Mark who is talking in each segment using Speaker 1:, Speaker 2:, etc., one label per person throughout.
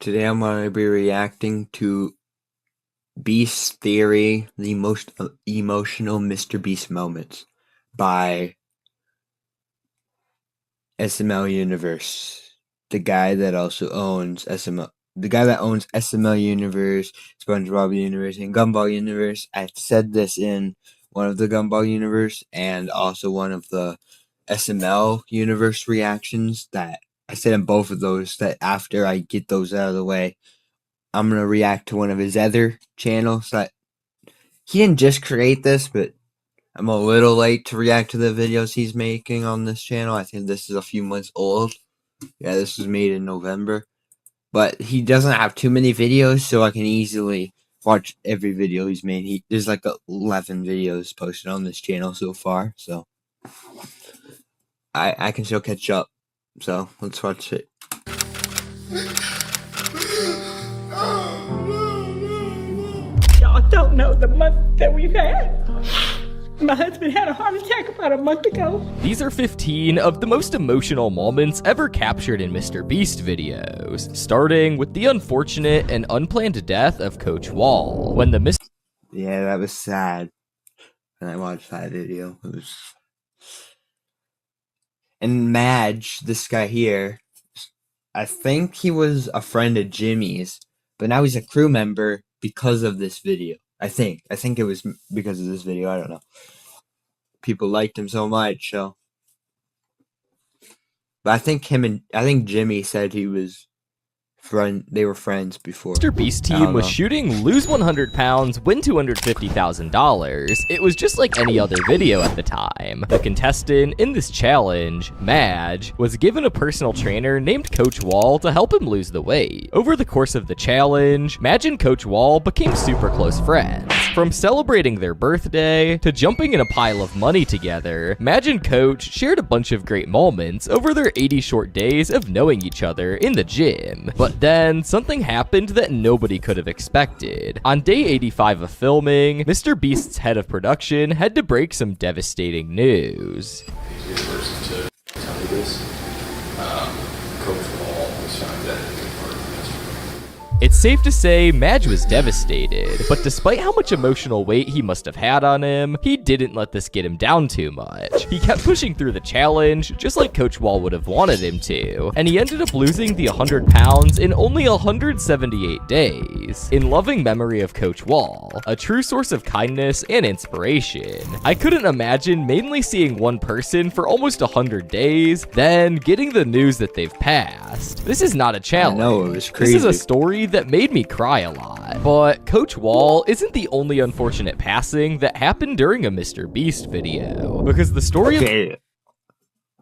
Speaker 1: Today I'm going to be reacting to Beast Theory, the most emotional MrBeast moments by SML Universe. The guy that also owns SML, the guy that owns SML Universe, SpongeBob Universe, and Gumball Universe. I said this in one of the Gumball Universe and also one of the SML Universe reactions that I said in both of those that after I get those out of the way, I'm going to react to one of his other channels that he didn't just create this, but I'm a little late to react to the videos he's making on this channel. I think this is a few months old. Yeah, this was made in November. But he doesn't have too many videos, so I can easily watch every video he's made. There's like 11 videos posted on this channel so far, so I can still catch up. So let's watch it.
Speaker 2: Y'all don't know the month that we've had. My husband had a heart attack about a month ago.
Speaker 3: These are 15 of the most emotional moments ever captured in MrBeast videos, starting with the unfortunate and unplanned death of Coach Wall. When the
Speaker 1: Yeah, that was sad. When I watched that video, it was. And Madge, this guy here, I think he was a friend of Jimmy's, but now he's a crew member because of this video. I think it was because of this video. I don't know. People liked him so much, so. But I think Jimmy said he was they were friends before.
Speaker 3: MrBeast team was shooting lose 100 pounds, win $250,000. It was just like any other video at the time. The contestant in this challenge, Madge, was given a personal trainer named Coach Wall to help him lose the weight. Over the course of the challenge, Madge and Coach Wall became super close friends. From celebrating their birthday to jumping in a pile of money together, Madge and Coach shared a bunch of great moments over their 80 short days of knowing each other in the gym. But then, something happened that nobody could have expected. On day 85 of filming, MrBeast's head of production had to break some devastating news.
Speaker 4: Easiest person to tell me this. Coach Wall was found dead in the park yesterday.
Speaker 3: It's safe to say Madge was devastated, but despite how much emotional weight he must have had on him, he didn't let this get him down too much. He kept pushing through the challenge, just like Coach Wall would have wanted him to, and he ended up losing the 100 pounds in only 178 days. In loving memory of Coach Wall, a true source of kindness and inspiration, I couldn't imagine mainly seeing one person for almost 100 days, then getting the news that they've passed. This is not a challenge.
Speaker 1: No, it was crazy.
Speaker 3: This is a story that made me cry a lot. But Coach Wall isn't the only unfortunate passing that happened during a MrBeast video, because the story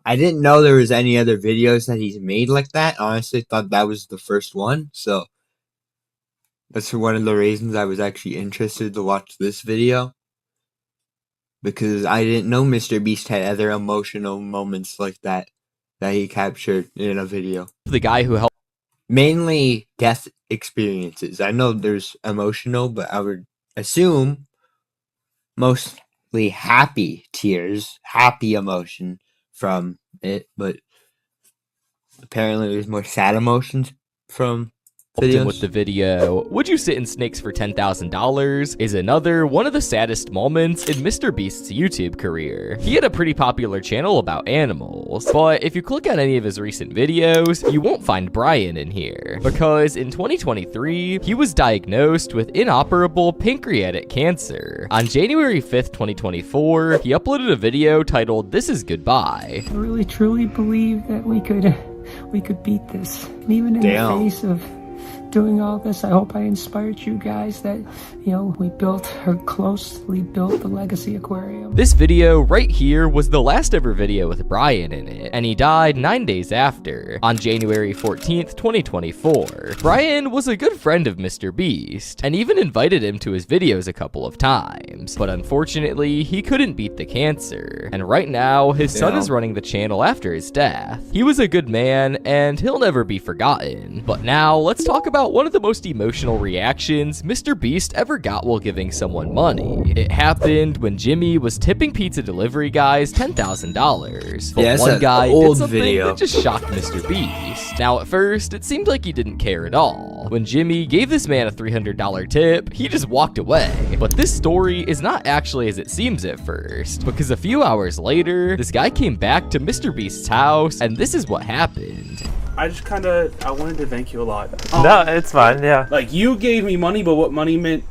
Speaker 1: I didn't know there was any other videos that he's made like that. Honestly, thought that was the first one, so that's one of the reasons I was actually interested to watch this video, because I didn't know MrBeast had other emotional moments like that he captured in a video.
Speaker 3: The guy who helped
Speaker 1: Mainly death experiences. I know there's emotional, but I would assume mostly happy tears, happy emotion from it, but apparently there's more sad emotions from videos.
Speaker 3: With the video, "Would you sit in snakes for $10,000" is another one of the saddest moments in MrBeast's YouTube career. He had a pretty popular channel about animals, but if you click on any of his recent videos, you won't find Brian in here, because in 2023, he was diagnosed with inoperable pancreatic cancer. On January 5th, 2024, he uploaded a video titled "This is Goodbye."
Speaker 2: I really truly believe that we could beat this. Even in the face of doing all this, I hope I inspired you guys that, we closely built the Legacy Aquarium.
Speaker 3: This video right here was the last ever video with Brian in it, and he died 9 days after, on January 14th, 2024. Brian was a good friend of MrBeast, and even invited him to his videos a couple of times, but unfortunately, he couldn't beat the cancer, and right now, his son is running the channel after his death. He was a good man, and he'll never be forgotten. But now, let's talk about one of the most emotional reactions MrBeast ever got while giving someone money. It happened when Jimmy was tipping pizza delivery guys $10,000. But one guy did something that just shocked MrBeast. Now at first, it seemed like he didn't care at all. all. When Jimmy gave this man a $300 tip, he just walked away. But this story is not actually as it seems at first, because a few hours later, this guy came back to MrBeast's house, and this is what happened.
Speaker 5: I wanted to thank you a lot.
Speaker 6: No, it's fine, yeah.
Speaker 5: Like, you gave me money, but what money meant,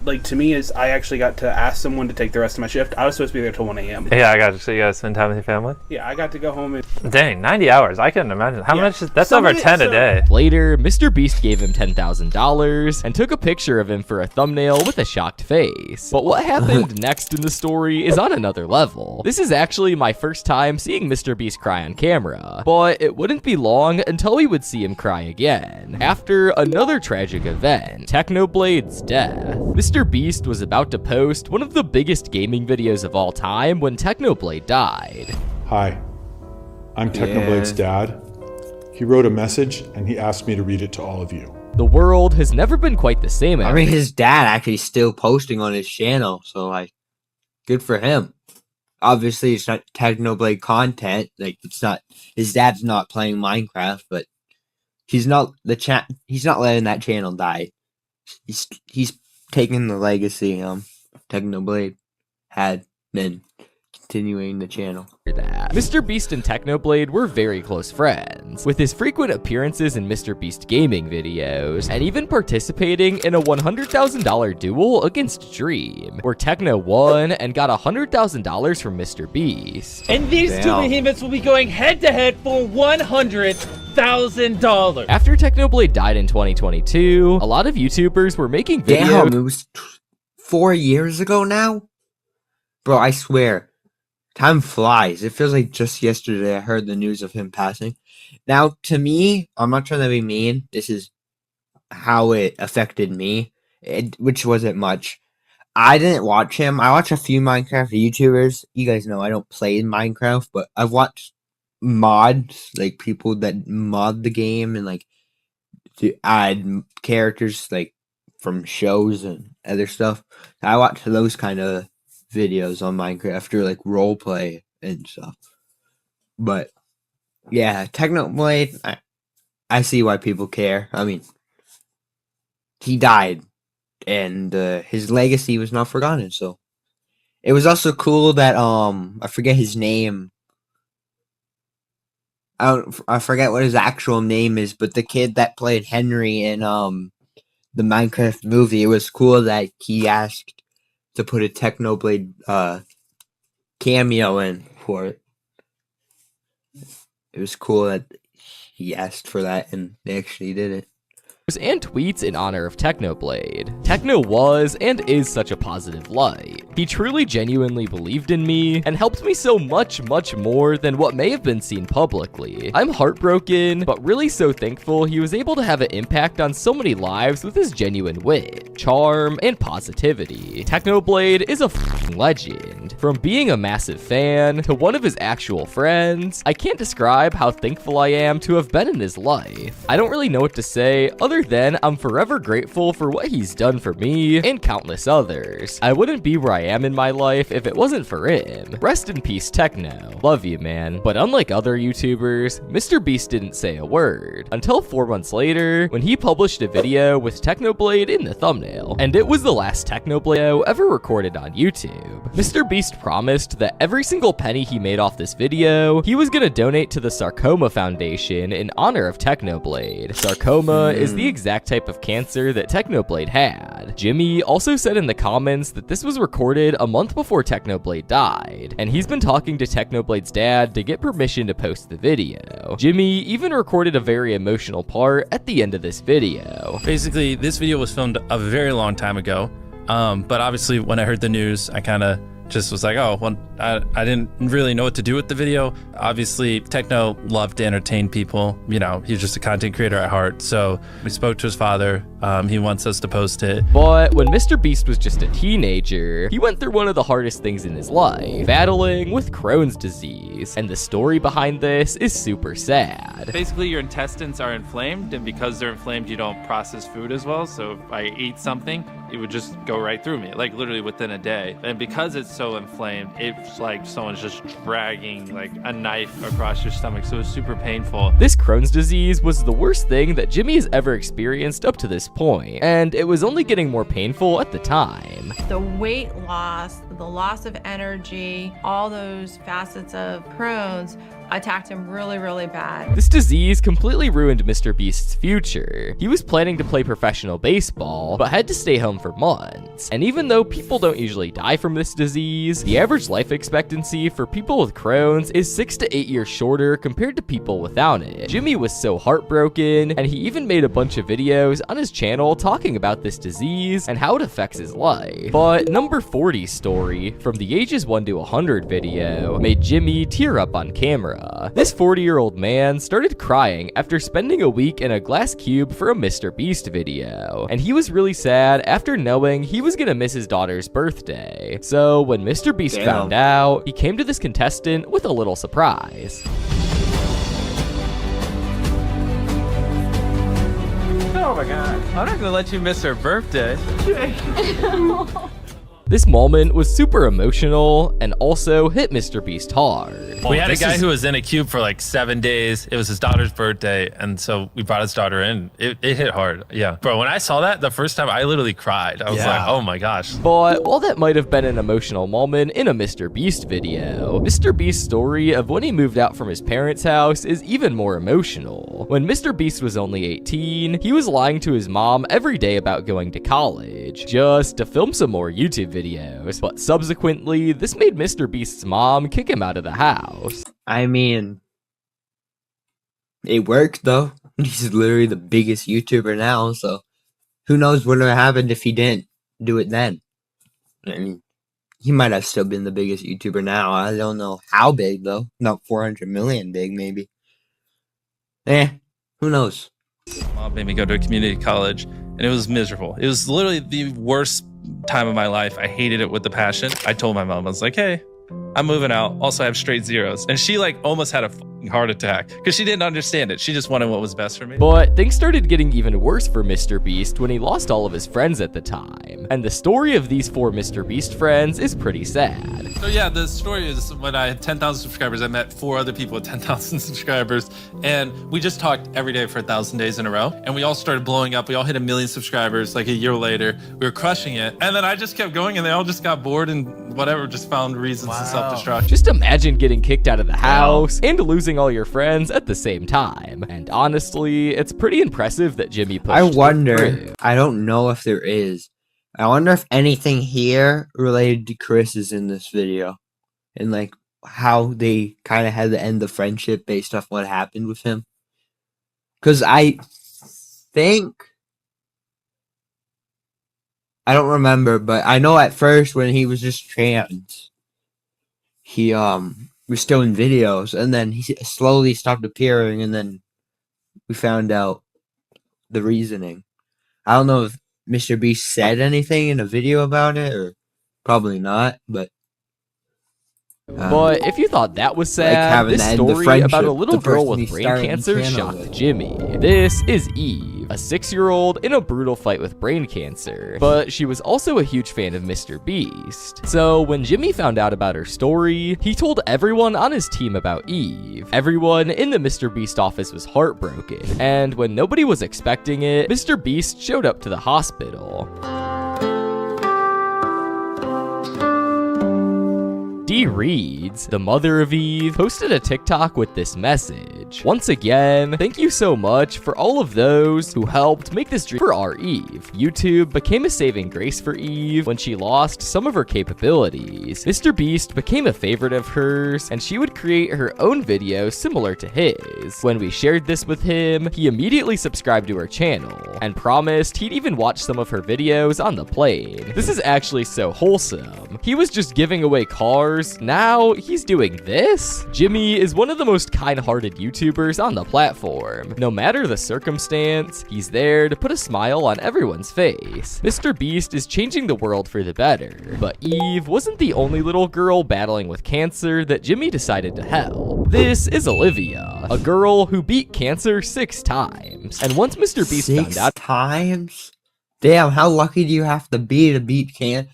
Speaker 5: like, to me is I actually got to ask someone to take the rest of my shift. I was supposed to be there till 1 a.m.
Speaker 6: Yeah, I got to. So you guys spend time with your family?
Speaker 5: Yeah, I got to go home and...
Speaker 6: Dang, 90 hours. I couldn't imagine. How much is... That's
Speaker 5: Somebody-
Speaker 6: over 10 a day.
Speaker 3: Later, MrBeast gave him $10,000 and took a picture of him for a thumbnail with a shocked face. But what happened next in the story is on another level. This is actually my first time seeing MrBeast cry on camera, but it wouldn't be long until we would see him cry again. After another tragic event, Technoblade's death. MrBeast was about to post one of the biggest gaming videos of all time when Technoblade died.
Speaker 7: Hi, I'm Technoblade's dad. He wrote a message and he asked me to read it to all of you.
Speaker 3: The world has never been quite the same.
Speaker 1: I mean, his dad actually still posting on his channel, so like, good for him. Obviously, it's not Technoblade content. Like, it's not, his dad's not playing Minecraft, but he's not letting that channel die. He's taking the legacy Technoblade had been continuing the channel.
Speaker 3: That MrBeast and Technoblade were very close friends, with his frequent appearances in MrBeast gaming videos, and even participating in a $100,000 duel against Dream, where Techno won and got $100,000 from MrBeast.
Speaker 8: And these two behemoths will be going head-to-head for $100,000.
Speaker 3: After Technoblade died in 2022, a lot of YouTubers were making videos.
Speaker 1: Damn, it was 4 years ago now? Bro, I swear. Time flies. It feels like just yesterday I heard the news of him passing. Now, to me, I'm not trying to be mean. This is how it affected me, which wasn't much. I didn't watch him. I watch a few Minecraft YouTubers. You guys know I don't play Minecraft, but I've watched mods, like people that mod the game and like to add characters like from shows and other stuff. I watch those kind of videos on Minecraft or like roleplay and stuff. But yeah, Technoblade, I see why people care. I mean, he died and his legacy was not forgotten. So it was also cool that I forget his name. I forget what his actual name is, but the kid that played Henry in the Minecraft movie, it was cool that he asked to put a Technoblade cameo in for it. It was cool that he asked for that and they actually did it.
Speaker 3: And tweets in honor of Technoblade. Techno was and is such a positive light. He truly genuinely believed in me and helped me so much more than what may have been seen publicly. I'm heartbroken, but really so thankful he was able to have an impact on so many lives with his genuine wit, charm, and positivity. Technoblade is a f***ing legend. From being a massive fan to one of his actual friends, I can't describe how thankful I am to have been in his life. I don't really know what to say other than I'm forever grateful for what he's done for me and countless others. I wouldn't be where I am in my life if it wasn't for him. Rest in peace, Techno. Love you, man. But unlike other YouTubers, MrBeast didn't say a word until 4 months later when he published a video with Technoblade in the thumbnail. And it was the last Technoblade ever recorded on YouTube. MrBeast promised that every single penny he made off this video, he was gonna donate to the Sarcoma Foundation in honor of Technoblade. Sarcoma is the exact type of cancer that Technoblade had. Jimmy also said in the comments that this was recorded a month before Technoblade died, and he's been talking to Technoblade's dad to get permission to post the video. Jimmy even recorded a very emotional part at the end of this video.
Speaker 9: Basically, this video was filmed a very long time ago, but obviously when I heard the news, I kind of just was like, oh, well, I didn't really know what to do with the video. Obviously, Techno loved to entertain people. You know, he's just a content creator at heart. So we spoke to his father. He wants us to post it.
Speaker 3: But when MrBeast was just a teenager, he went through one of the hardest things in his life, battling with Crohn's disease. And the story behind this is super sad.
Speaker 10: Basically, your intestines are inflamed, and because they're inflamed, you don't process food as well. So if I eat something,
Speaker 6: it would just go right through me, like literally within a day. And because it's so inflamed, it's like someone's just dragging like a knife across your stomach. So it was super painful.
Speaker 3: This Crohn's disease was the worst thing that Jimmy has ever experienced up to this point, and it was only getting more painful at the time.
Speaker 10: The weight loss, the loss of energy, all those facets of Crohn's attacked him really, really bad.
Speaker 3: This disease completely ruined MrBeast's future. He was planning to play professional baseball, but had to stay home for months. And even though people don't usually die from this disease, the average life expectancy for people with Crohn's is 6 to 8 years shorter compared to people without it. Jimmy was so heartbroken, and he even made a bunch of videos on his channel talking about this disease and how it affects his life. But number 40's story, from the ages 1 to 100 video, made Jimmy tear up on camera. This 40-year-old man started crying after spending a week in a glass cube for a MrBeast video, and he was really sad after knowing he was gonna miss his daughter's birthday. So when MrBeast found out, he came to this contestant with a little surprise.
Speaker 6: Oh my god, I'm not gonna let you miss her birthday.
Speaker 3: This moment was super emotional and also hit MrBeast hard.
Speaker 6: We had a guy who was in a cube for like 7 days. It was his daughter's birthday, and so we brought his daughter in. It hit hard, yeah. Bro, when I saw that the first time, I literally cried. I was like, oh my gosh.
Speaker 3: But while that might have been an emotional moment in a MrBeast video, MrBeast's story of when he moved out from his parents' house is even more emotional. When MrBeast was only 18, he was lying to his mom every day about going to college, just to film some more YouTube videos, but subsequently, this made MrBeast's mom kick him out of the house.
Speaker 1: I mean, it worked though. He's literally the biggest YouTuber now, so who knows what would have happened if he didn't do it then. I mean, he might have still been the biggest YouTuber now. I don't know how big though. Not 400 million big, maybe. Who knows?
Speaker 6: Mom made me go to a community college, and it was miserable. It was literally the worst time of my life. I hated it with a passion. I told my mom, I was like, hey, I'm moving out. Also, I have straight zeros. And she like almost had a heart attack because she didn't understand it. She just wanted what was best for me.
Speaker 3: But things started getting even worse for MrBeast when he lost all of his friends at the time. And the story of these 4 MrBeast friends is pretty sad.
Speaker 6: So yeah, the story is when I had 10,000 subscribers, I met 4 other people with 10,000 subscribers, and we just talked every day for 1,000 days in a row. And we all started blowing up. We all hit 1 million subscribers like a year later. We were crushing it. And then I just kept going, and they all just got bored and whatever, just found reasons to self-destruct.
Speaker 3: Just imagine getting kicked out of the house and losing all your friends at the same time. And honestly, it's pretty impressive that Jimmy pushed
Speaker 1: I wonder,
Speaker 3: through.
Speaker 1: I don't know if there is. I wonder if anything here related to Chris is in this video. And like how they kind of had to end the friendship based off what happened with him. Because I think, I don't remember, but I know at first when he was just trans, he was still in videos, and then he slowly stopped appearing, and then we found out the reasoning. I don't know if MrBeast said anything in a video about it, or probably not, but
Speaker 3: But if you thought that was sad,
Speaker 1: like
Speaker 3: this story about a little girl with brain cancer shocked Jimmy. This is Eve, a 6-year-old in a brutal fight with brain cancer, but she was also a huge fan of MrBeast. So when Jimmy found out about her story, he told everyone on his team about Eve. Everyone in the MrBeast office was heartbroken, and when nobody was expecting it, MrBeast showed up to the hospital. Dee Reeds, the mother of Eve, posted a TikTok with this message. Once again, thank you so much for all of those who helped make this dream for our Eve. YouTube became a saving grace for Eve when she lost some of her capabilities. MrBeast became a favorite of hers, and she would create her own videos similar to his. When we shared this with him, he immediately subscribed to her channel, and promised he'd even watch some of her videos on the plane. This is actually so wholesome. He was just giving away cars, now he's doing this? Jimmy is one of the most kind-hearted YouTubers on the platform. No matter the circumstance, he's there to put a smile on everyone's face. MrBeast is changing the world for the better, but Eve wasn't the only little girl battling with cancer that Jimmy decided to help. This is Olivia, a girl who beat cancer 6 times. And once MrBeast found out—
Speaker 1: 6 times? Damn, how lucky do you have to be to beat Can?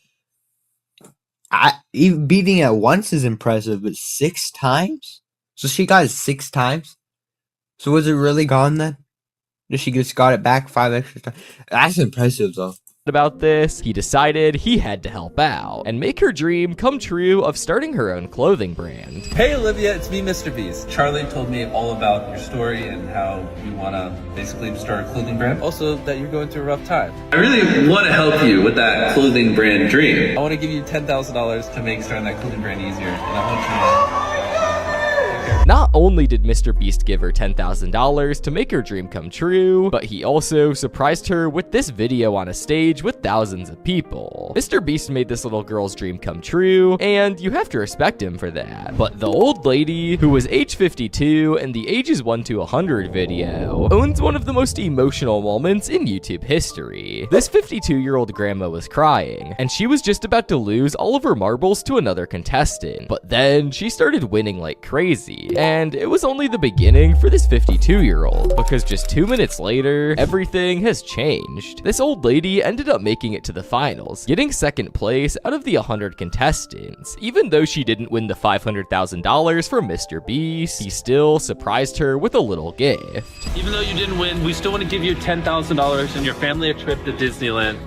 Speaker 1: Even beating it once is impressive, but 6 times? So she got it 6 times? So was it really gone then? Did she just got it back 5 extra times? That's impressive though.
Speaker 3: About this, he decided he had to help out and make her dream come true of starting her own clothing brand.
Speaker 11: Hey Olivia, it's me, MrBeast. Charlie told me all about your story and how you want to basically start a clothing brand. Also, that you're going through a rough time. I really want to help you with that clothing brand dream. I want to give you $10,000 to make starting that clothing brand easier. And I want you to...
Speaker 3: Not only did MrBeast give her $10,000 to make her dream come true, but he also surprised her with this video on a stage with thousands of people. MrBeast made this little girl's dream come true, and you have to respect him for that. But the old lady, who was age 52 in the ages 1 to 100 video, owns one of the most emotional moments in YouTube history. This 52-year-old grandma was crying, and she was just about to lose all of her marbles to another contestant. But then she started winning like crazy. And it was only the beginning for this 52-year-old, because just 2 minutes later, everything has changed. This old lady ended up making it to the finals, getting 2nd place out of the 100 contestants. Even though she didn't win the $500,000 from MrBeast, he still surprised her with a little gift.
Speaker 11: Even though you didn't win, we still want to give you $10,000 and your family a trip to Disneyland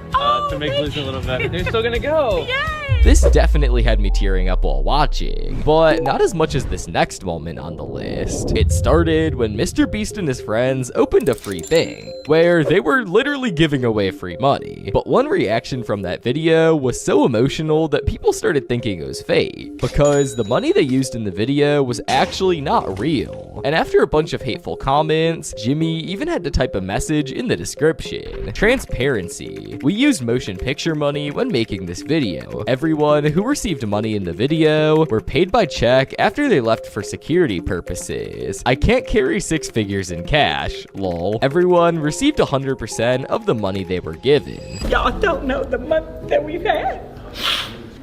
Speaker 11: to make Lose a little better. You're still gonna go.
Speaker 10: Yay!
Speaker 3: This definitely had me tearing up while watching, but not as much as this next moment on the list. It started when MrBeast and his friends opened a free thing, where they were literally giving away free money. But one reaction from that video was so emotional that people started thinking it was fake, because the money they used in the video was actually not real. And after a bunch of hateful comments, Jimmy even had to type a message in the description. Transparency. We used motion picture money when making this video. Everyone who received money in the video were paid by check after they left for security purposes. I can't carry 6 figures in cash, lol. Everyone received 100% of the money they were given.
Speaker 2: Y'all don't know the month that we've had.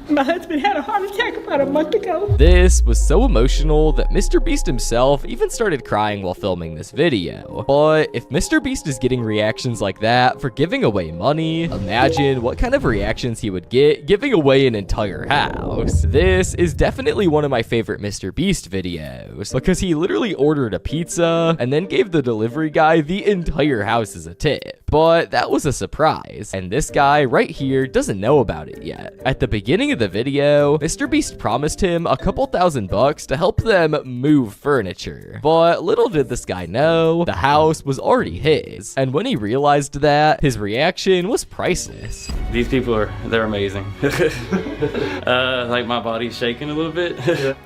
Speaker 2: My husband had a heart attack about a month ago.
Speaker 3: This was so emotional that MrBeast himself even started crying while filming this video. But if MrBeast is getting reactions like that for giving away money, imagine what kind of reactions he would get giving away an entire house. This is definitely one of my favorite MrBeast videos, because he literally ordered a pizza and then gave the delivery guy the entire house as a tip. But that was a surprise, and this guy right here doesn't know about it yet. At the beginning of the video, MrBeast promised him a couple $1,000 to help them move furniture. But little did this guy know, the house was already his. And when he realized that, his reaction was priceless.
Speaker 11: These people they're amazing. Like my body's shaking a little bit.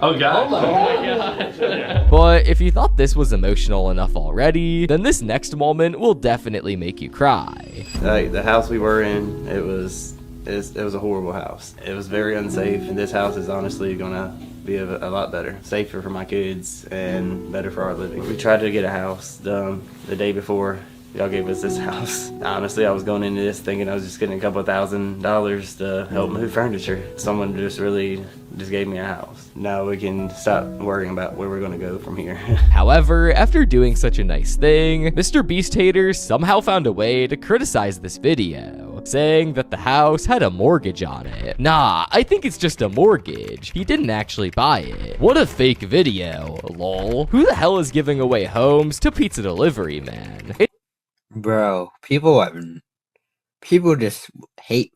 Speaker 11: Oh god. Oh my god.
Speaker 3: But if you thought this was emotional enough already, then this next moment will definitely make you cry.
Speaker 12: Like the house we were in, it was a horrible house. It was very unsafe, and this house is honestly gonna be a lot better. Safer for my kids and better for our living. We tried to get a house done the day before y'all gave us this house. Honestly, I was going into this thinking I was just getting a couple $1,000s to help move furniture. Someone just gave me a house. Now we can stop worrying about where we're gonna go from here.
Speaker 3: However, after doing such a nice thing, MrBeast haters somehow found a way to criticize this video, saying that the house had a mortgage on it. Nah, I think it's just a mortgage. He didn't actually buy it. What a fake video, lol. Who the hell is giving away homes to pizza delivery men?
Speaker 1: Bro, people just hate.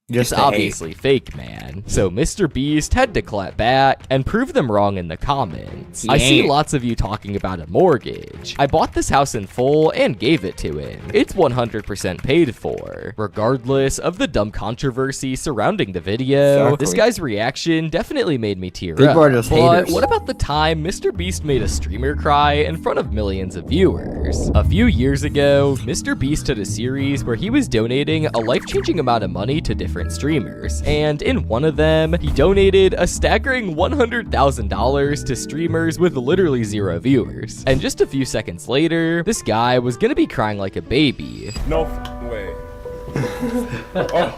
Speaker 3: It's obviously fake, man. So MrBeast had to clap back and prove them wrong in the comments. I see lots of you talking about a mortgage. I bought this house in full and gave it to him. It's 100% paid for. Regardless of the dumb controversy surrounding the video, this guy's reaction definitely made me tear up. But what about the time MrBeast made a streamer cry in front of millions of viewers? A few years ago, MrBeast had a series where he was donating a life-changing amount of money to different streamers, and in one of them, he donated a staggering $100,000 to streamers with literally 0 viewers. And just a few seconds later, this guy was gonna be crying like a baby.
Speaker 13: No way. Oh.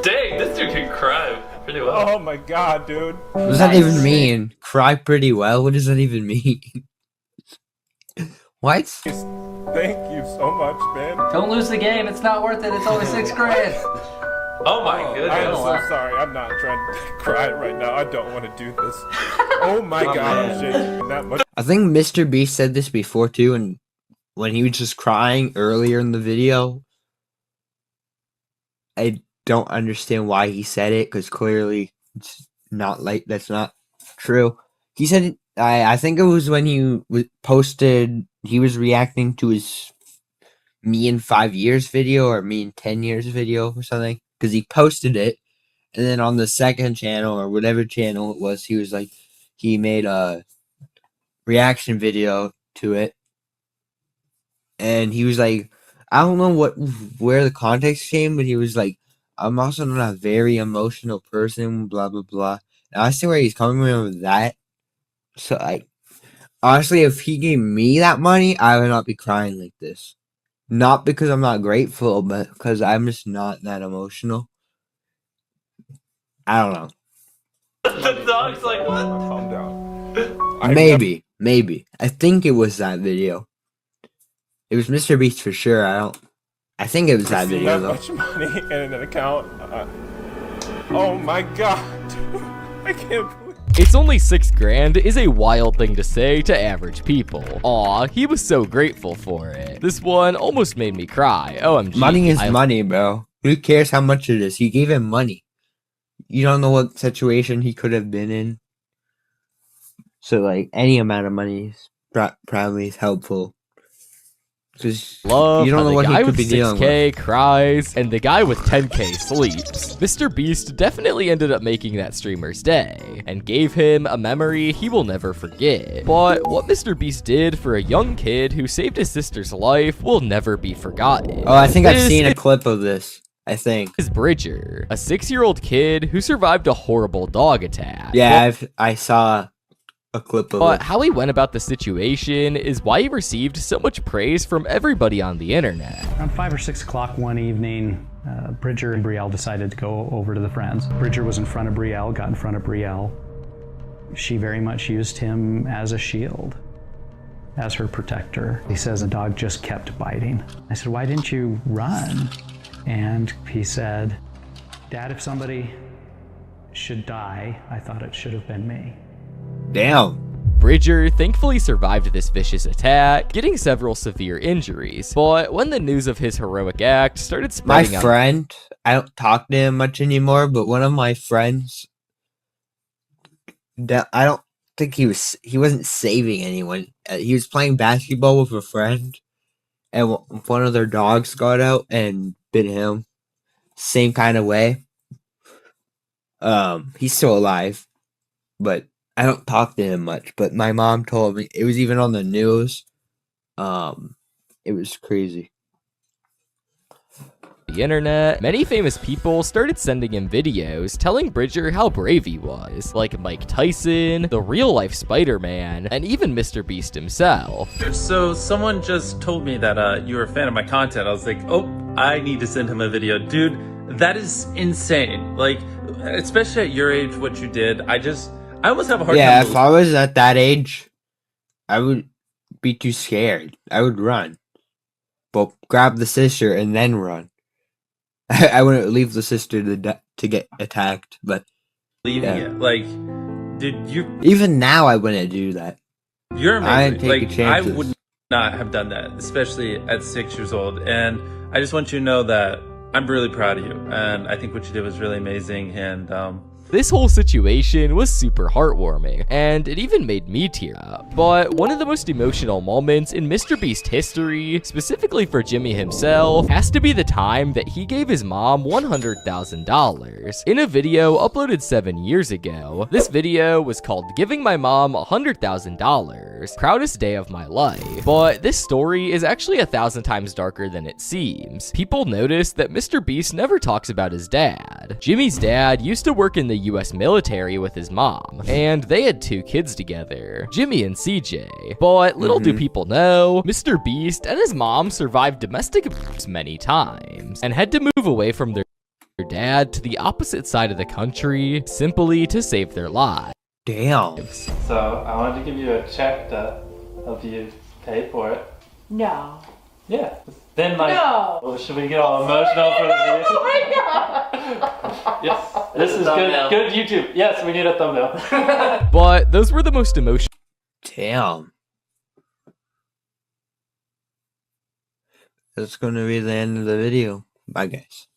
Speaker 11: Dang, this dude can cry pretty well.
Speaker 13: Oh my god, dude.
Speaker 1: What does that even mean? Cry pretty well? What does that even mean? What?
Speaker 13: Thank you so much, man.
Speaker 8: Don't lose the game. It's not worth it. It's only $6 grand.
Speaker 11: Oh my goodness.
Speaker 13: I am so sorry. I'm not trying to cry right now. I don't want to do this. Oh my god, I'm shaking that much.
Speaker 1: I think MrBeast said this before too, and when he was just crying earlier in the video, I don't understand why he said it, because clearly it's not like that's not true. He said it, I think it was when he posted, he was reacting to his me in 5 years video or me in 10 years video or something, because he posted it, and then on the second channel or whatever channel it was, he was like, he made a reaction video to it, and he was like, I don't know where the context came, but he was like, I'm also not a very emotional person, blah blah blah. And I see where he's coming from with that. So like, honestly, if he gave me that money, I would not be crying like this. Not because I'm not grateful, but because I'm just not that emotional. I don't know.
Speaker 11: The dog's like, what?
Speaker 13: Calm down.
Speaker 1: Maybe. I think it was that video. It was MrBeast for sure. I think it was that video though.
Speaker 13: That much money in an account. Oh my god. I can't believe.
Speaker 3: It's only $6 grand is a wild thing to say to average people. Aw, he was so grateful for it. This one almost made me cry. OMG.
Speaker 1: Money is money, bro. Who cares how much it is? He gave him money. You don't know what situation he could have been in. So, like, any amount of money is probably helpful. Because you don't know what he could be dealing with.
Speaker 3: The guy with 6K cries, and the guy with 10K sleeps. MrBeast definitely ended up making that streamer's day, and gave him a memory he will never forget. But what MrBeast did for a young kid who saved his sister's life will never be forgotten.
Speaker 1: Oh, I think I've seen a clip of this. I think.
Speaker 3: Is Bridger, a 6-year-old kid who survived a horrible dog attack.
Speaker 1: Yeah, I saw a clip of it.
Speaker 3: How he went about the situation is why he received so much praise from everybody on the internet.
Speaker 14: Around 5 or 6 o'clock one evening, Bridger and Brielle decided to go over to the Friends. Bridger was in front of Brielle, got in front of Brielle. She very much used him as a shield, as her protector. He says the dog just kept biting. I said, why didn't you run? And he said, Dad, if somebody should die, I thought it should have been me.
Speaker 1: Damn.
Speaker 3: Bridger thankfully survived this vicious attack, getting several severe injuries. But when the news of his heroic act started spreading
Speaker 1: my friend, I don't talk to him much anymore, but one of my friends, I don't think he wasn't saving anyone. He was playing basketball with a friend, and one of their dogs got out and bit him. Same kind of way. He's still alive, but I don't talk to him much. But my mom told me, it was even on the news. It was crazy.
Speaker 3: The internet, many famous people started sending him videos telling Bridger how brave he was, like Mike Tyson, the real-life Spider-Man, and even MrBeast himself.
Speaker 9: So someone just told me that you were a fan of my content. I was like, oh, I need to send him a video. Dude, that is insane. Like, especially at your age, what you did, I almost have a hard time.
Speaker 1: Yeah, if I was at that age, I would be too scared. I would run. But grab the sister and then run. I wouldn't leave the sister to get attacked, but
Speaker 9: leaving it, like, dude,
Speaker 1: even now I wouldn't do that.
Speaker 9: You're amazing.
Speaker 1: Like,
Speaker 9: I would not have done that, especially at 6 years old. And I just want you to know that I'm really proud of you, and I think what you did was really amazing. And
Speaker 3: this whole situation was super heartwarming, and it even made me tear up. But one of the most emotional moments in MrBeast history, specifically for Jimmy himself, has to be the time that he gave his mom $100,000 in a video uploaded 7 years ago. This video was called Giving My Mom $100,000, Proudest Day of My Life. But this story is actually 1,000 times darker than it seems. People notice that MrBeast never talks about his dad. Jimmy's dad used to work in the US military with his mom, and they had 2 kids together, Jimmy and CJ. But little do people know, MrBeast and his mom survived domestic abuse many times, and had to move away from their dad to the opposite side of the country, simply to save their lives.
Speaker 1: Damn.
Speaker 11: So I wanted to give you a check to help you pay for it.
Speaker 10: No.
Speaker 15: Yeah. Then my.
Speaker 10: No.
Speaker 15: Well, should we get all emotional for the video?
Speaker 10: Oh my god!
Speaker 15: Yes. This is good YouTube. Yes, we need a thumbnail.
Speaker 3: But those were the most emotional.
Speaker 1: Damn. That's gonna be the end of the video. Bye, guys.